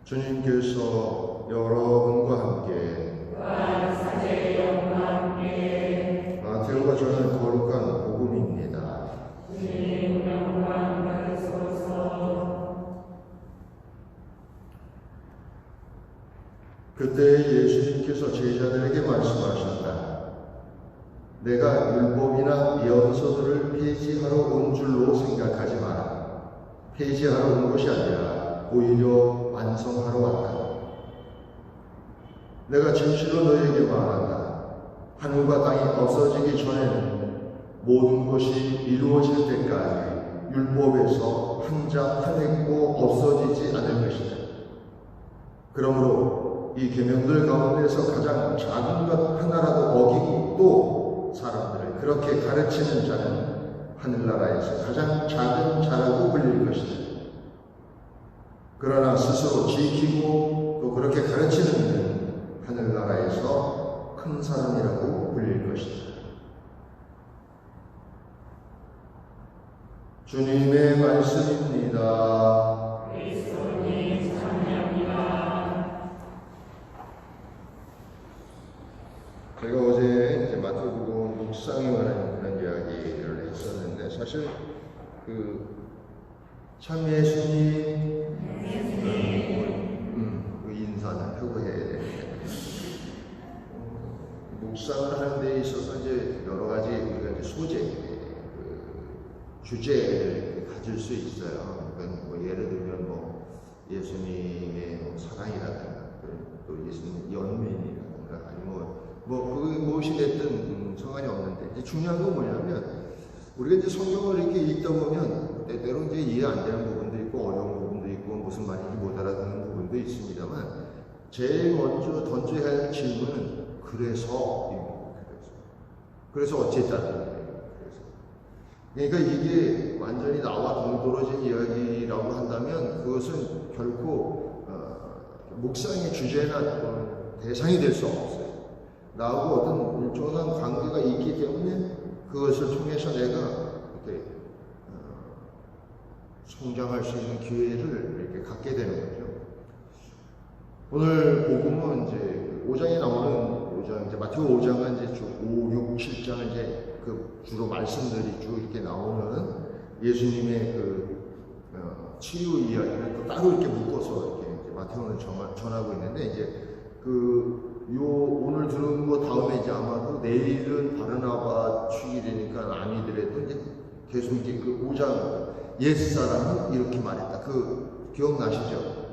주님께서 여러분과 함께 마태오가 전한 거룩한 복음입니다. 주님 영광 받으소서. 그때 예수님께서 제자들에게 말씀하셨다. 내가 율법이나 예언서들을 폐지하러 온 줄로 생각하지 마라. 폐지하러 온 것이 아니라 오히려 완성하러 왔다. 내가 진실로 너희에게 말한다. 하늘과 땅이 없어지기 전에는 모든 것이 이루어질 때까지 율법에서 한 장 한 획도 없어지지 않을 것이다. 그러므로 이 계명들 가운데서 가장 작은 것 하나라도 어기고 또 사람들을 그렇게 가르치는 자는 하늘나라에서 가장 작은 자라고 불릴 것이다. 그러나 스스로 지키고 또 그렇게 가르치는 이는 하늘나라에서 큰 사람이라고 불릴 것이다. 주님의 말씀입니다. 그리스도님 찬양합니다. 제가 어제 이제 마태복음 묵상에 관한 그런 이야기를 했었는데, 사실 참 예수님 그 인사는 하고 해야 되는데, 묵상을 하는 데 있어서 이제 여러 가지 우리가 이제 소재, 주제를 가질 수 있어요. 그러니까 뭐 예를 들면 뭐 예수님의 뭐 사랑이라든가, 또 예수님 연민이라든가, 아니면 그 무엇이 됐든 상관이 없는데, 이제 중요한 건 뭐냐면, 우리가 이제 성경을 이렇게 읽다 보면 때때로 이제 이해 안 되는 부분도 있고 어려운 부분도 있고 무슨 말인지 못 알아듣는 부분도 있습니다만, 제일 먼저 던져야 할 질문은 그래서 어쨌다는 거예요. 그러니까 이게 완전히 나와 동떨어진 이야기라고 한다면 그것은 결코 묵상의 주제나 대상이 될 수 없어요. 나하고 어떤 일정한 관계가 있기 때문에 그것을 통해서 내가 이렇게 성장할 수 있는 기회를 이렇게 갖게 되는 거죠. 오늘 복음은 이제 5장에 나오는 5장, 이제 마태복음 5장은 이제 쭉 5, 6, 7장은 이제 주로 말씀들이 쭉 이렇게 나오는 예수님의 치유 이야기를 또 따로 이렇게 묶어서 이렇게 이제 마태복음을 전하고 있는데, 이제 오늘 들은 거 다음에 이제 아마도 내일은 바르나바 축일이니까 아니더라도 이제 계속 이제 그 5장 옛사람은 이렇게 말했다. 기억나시죠?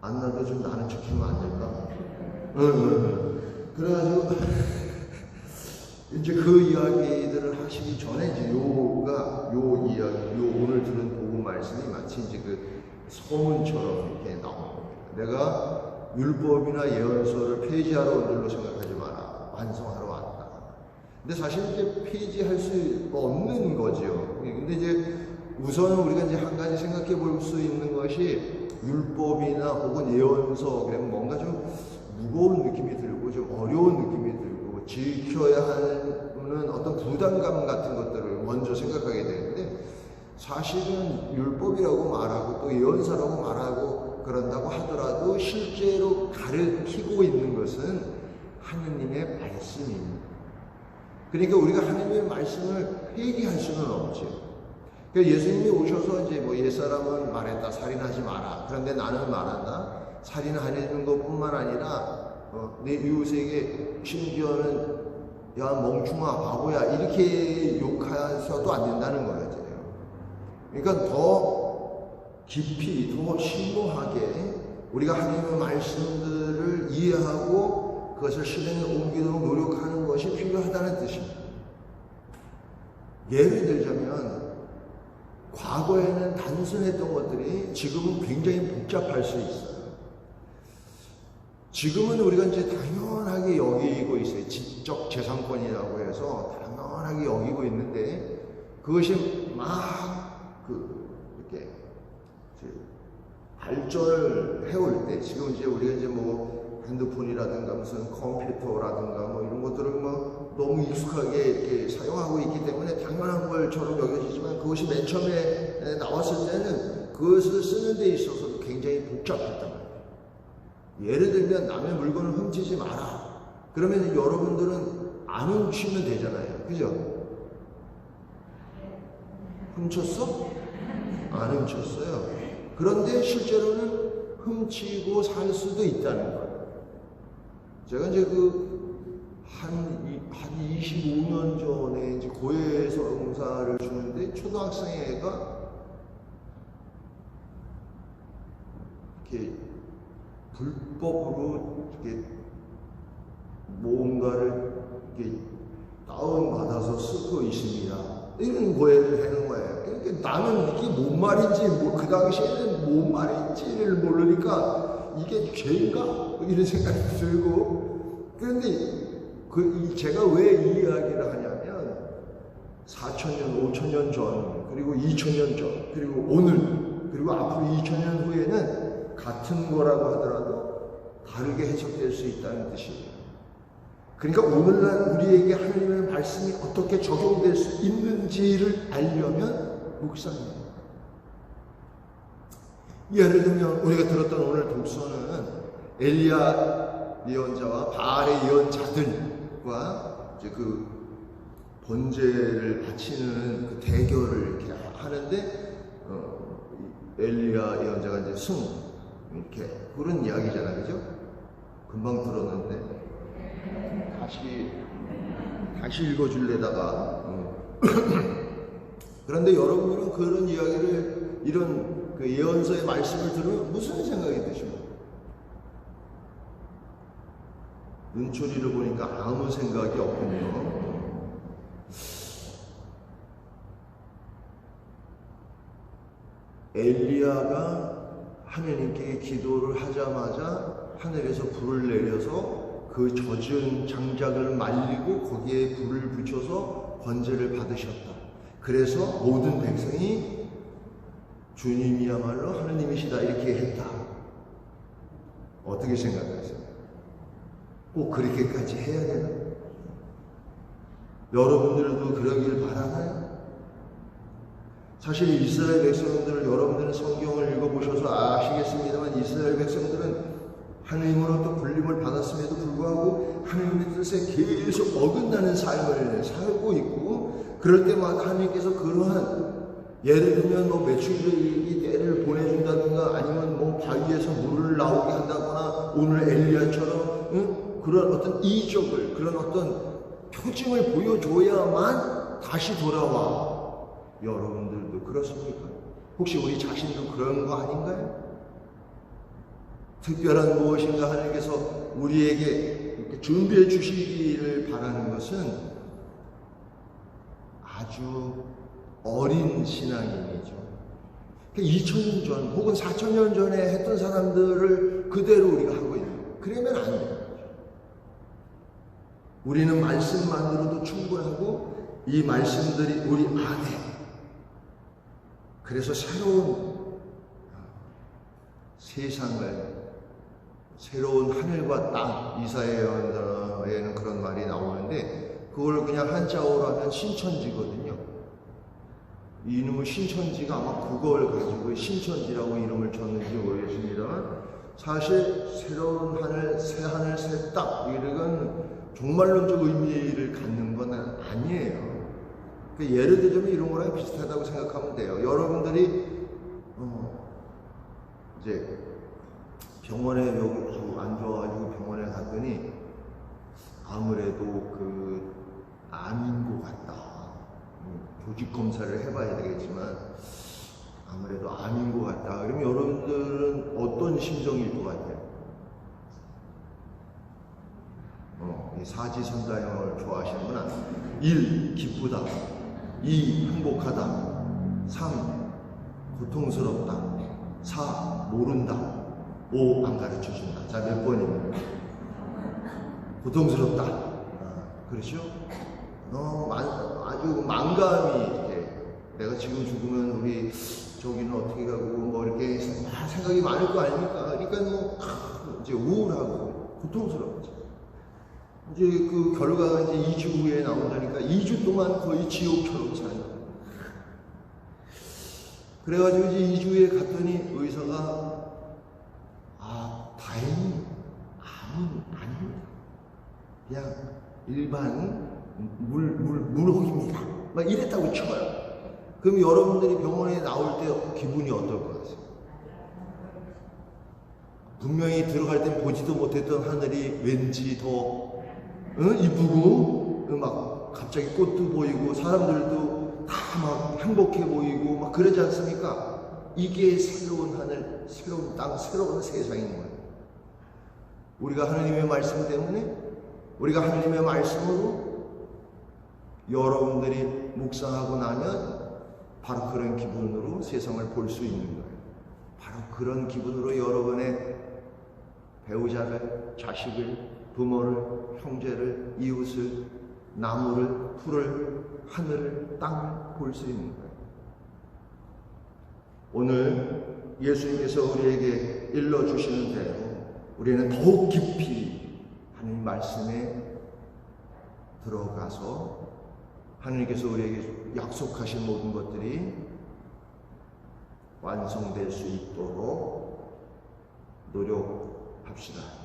안 나도 좀 나는 척하면 안 될까? 그래가지고 이제 그 이야기들을 하시기 전에 이제 요 이야기, 오늘 들은 복음 말씀이 마치 이제 그 소문처럼 이렇게 나오는 겁니다. 내가 율법이나 예언서를 폐지하러 온 줄로 생각하지 마라. 완성하러 왔다. 근데 사실 이제 폐지할 수 없는 거죠. 근데 이제 우선은 우리가 이제 한 가지 생각해 볼 수 있는 것이, 율법이나 혹은 예언서, 그러면 뭔가 좀 무거운 느낌이 들고 좀 어려운 느낌이 들고 지켜야 하는 어떤 부담감 같은 것들을 먼저 생각하게 되는데, 사실은 율법이라고 말하고 또 예언서라고 말하고 그런다고 하더라도 실제로 가르치고 있는 것은 하느님의 말씀입니다. 그러니까 우리가 하느님의 말씀을 회개할 수는 없죠. 그러니까 예수님이 오셔서 이제 뭐 옛사람은 말했다, 살인하지 마라. 그런데 나는 말한다. 살인하는 것뿐만 아니라 내 이웃에게 심지어는 야 멍충아 바보야 이렇게 욕해서도 안 된다는 거예요. 그러니까 더 깊이, 더 심오하게 우리가 하나님의 말씀들을 이해하고 그것을 실행에 옮기도록 노력하는 것이 필요하다는 뜻입니다. 예를 들자면, 과거에는 단순했던 것들이 지금은 굉장히 복잡할 수 있어요. 지금은 우리가 이제 당연하게 여기고 있어요. 지적 재산권이라고 해서 당연하게 여기고 있는데, 그것이 막 이렇게 발전을 해올 때, 지금 이제 우리가 이제 뭐 핸드폰이라든가 무슨 컴퓨터라든가 뭐 이런 것들을 뭐 너무 익숙하게 이렇게 사용하고 있기 때문에 당연한 것처럼 여겨지지만, 그것이 맨 처음에 나왔을 때는 그것을 쓰는 데 있어서 굉장히 굉장히 복잡했단 말이에요. 예를 들면 남의 물건을 훔치지 마라. 그러면 여러분들은 안 훔치면 되잖아요. 그죠? 훔쳤어? 안 훔쳤어요. 그런데 실제로는 훔치고 살 수도 있다는 거예요. 제가 이제 한 25년 전에 이제 고해에서 봉사를 주는데 초등학생 애가 이렇게 불법으로 이렇게 뭔가를 이렇게 다운받아서 쓰고 있습니다. 이런 고해를 하는 거예요. 그러니까 나는 이게 뭔 말인지, 그 당시에는 뭔 말인지를 모르니까 이게 죄인가? 이런 생각이 들고, 그런데 제가 왜 이 이야기를 하냐면 4,000년, 5,000년 전, 그리고 2,000년 전, 그리고 오늘, 그리고 앞으로 2,000년 후에는 같은 거라고 하더라도 다르게 해석될 수 있다는 뜻이에요. 그러니까 오늘날 우리에게 하나님의 말씀이 어떻게 적용될 수 있는지를 알려면 묵상해요. 예를 들면 우리가 들었던 오늘 독서는 엘리야 예언자와 바알의 예언자들과 이제 그 번제를 바치는 그 대결을 이렇게 하는데 엘리야 예언자가 이제 승 이렇게 그런 이야기잖아요, 그죠? 금방 들었는데 다시 읽어줄래다가 그런데 여러분들은 그런 이야기를 이런 그 예언서의 말씀을 들으면 무슨 생각이 드십니까? 눈초리를 보니까 아무 생각이 없군요. 엘리야가 하나님께 기도를 하자마자 하늘에서 불을 내려서 그 젖은 장작을 말리고 거기에 불을 붙여서 번제를 받으셨다. 그래서 모든 백성이 주님이야말로 하느님이시다 이렇게 했다. 어떻게 생각하세요? 꼭 그렇게까지 해야 되나? 여러분들도 그러길 바라나요? 사실 이스라엘 백성들을 여러분들은 성경을 읽어보셔서 아시겠습니다만 이스라엘 백성들은 하나님으로부터 불림을 받았음에도 불구하고 하나님의 뜻에 계속 어긋나는 삶을 살고 있고 그럴 때마다 하나님께서 그러한 예를 들면 뭐 메추리기 떼를 보내준다든가 아니면 뭐 바위에서 물을 나오게 한다거나 오늘 엘리야처럼 그런 어떤 이적을 그런 어떤 표징을 보여줘야만 다시 돌아와. 여러분들도 그렇습니까? 혹시 우리 자신도 그런 거 아닌가요? 특별한 무엇인가 하나님께서 우리에게 이렇게 준비해 주시기를 바라는 것은 아주 어린 신앙인이죠. 2000년 전 혹은 4000년 전에 했던 사람들을 그대로 우리가 하고 있는 거예요. 그러면 안 돼요. 우리는 말씀만으로도 충분하고 이 말씀들이 우리 안에 그래서 새로운 세상을 새로운 하늘과 땅 이사야에는 그런 말이 나오는데 그걸 그냥 한자어로 하면 신천지거든요. 이놈의 신천지가 아마 그걸 가지고 신천지라고 이름을 줬는지 모르겠습니다만 사실 새로운 하늘, 새 땅 이런 종말론적 의미를 갖는 건 아니에요. 그러니까 예를 들자면 이런 거랑 비슷하다고 생각하면 돼요. 여러분들이 이제 병원에 여기 안 좋아가지고 병원에 갔더니 아무래도 그 암인 것 같다. 조직 검사를 해봐야 되겠지만 아무래도 암인 것 같다. 그러면 여러분들은 어떤 심정일 것 같아요? 이 사지선다형을 좋아하시는구나. 1. 기쁘다. 2. 행복하다. 3. 고통스럽다. 4. 모른다. 5. 안 가르쳐준다. 자, 몇 번입니까? 고통스럽다. 그렇죠? 아주 망감이 이렇게 내가 지금 죽으면 우리 저기는 어떻게 가고 뭐 이렇게 생각이 많을 거 아닙니까? 그러니까 뭐 이제 우울하고 고통스럽죠. 이제 그 결과가 이제 2주 후에 나온다니까 2주 동안 거의 지옥처럼 사는 거예요. 그래가지고 이제 2주 후에 갔더니 의사가 자연이 아닙니다. 그냥 일반 물혹입니다. 막 이랬다고 쳐요. 그럼 여러분들이 병원에 나올 때 기분이 어떨 것 같아요? 분명히 들어갈 땐 보지도 못했던 하늘이 왠지 더 이쁘고 막 갑자기 꽃도 보이고 사람들도 다 막 행복해 보이고 막 그러지 않습니까? 이게 새로운 하늘, 새로운 땅, 새로운 세상인 거예요. 우리가 하나님의 말씀 때문에, 우리가 하나님의 말씀으로 여러분들이 묵상하고 나면 바로 그런 기분으로 세상을 볼 수 있는 거예요. 바로 그런 기분으로 여러분의 배우자를, 자식을, 부모를, 형제를, 이웃을, 나무를, 풀을, 하늘을, 땅을 볼 수 있는 거예요. 오늘 예수님께서 우리에게 일러주시는 대로 우리는 더욱 깊이 하나님 말씀에 들어가서 하나님께서 우리에게 약속하신 모든 것들이 완성될 수 있도록 노력합시다.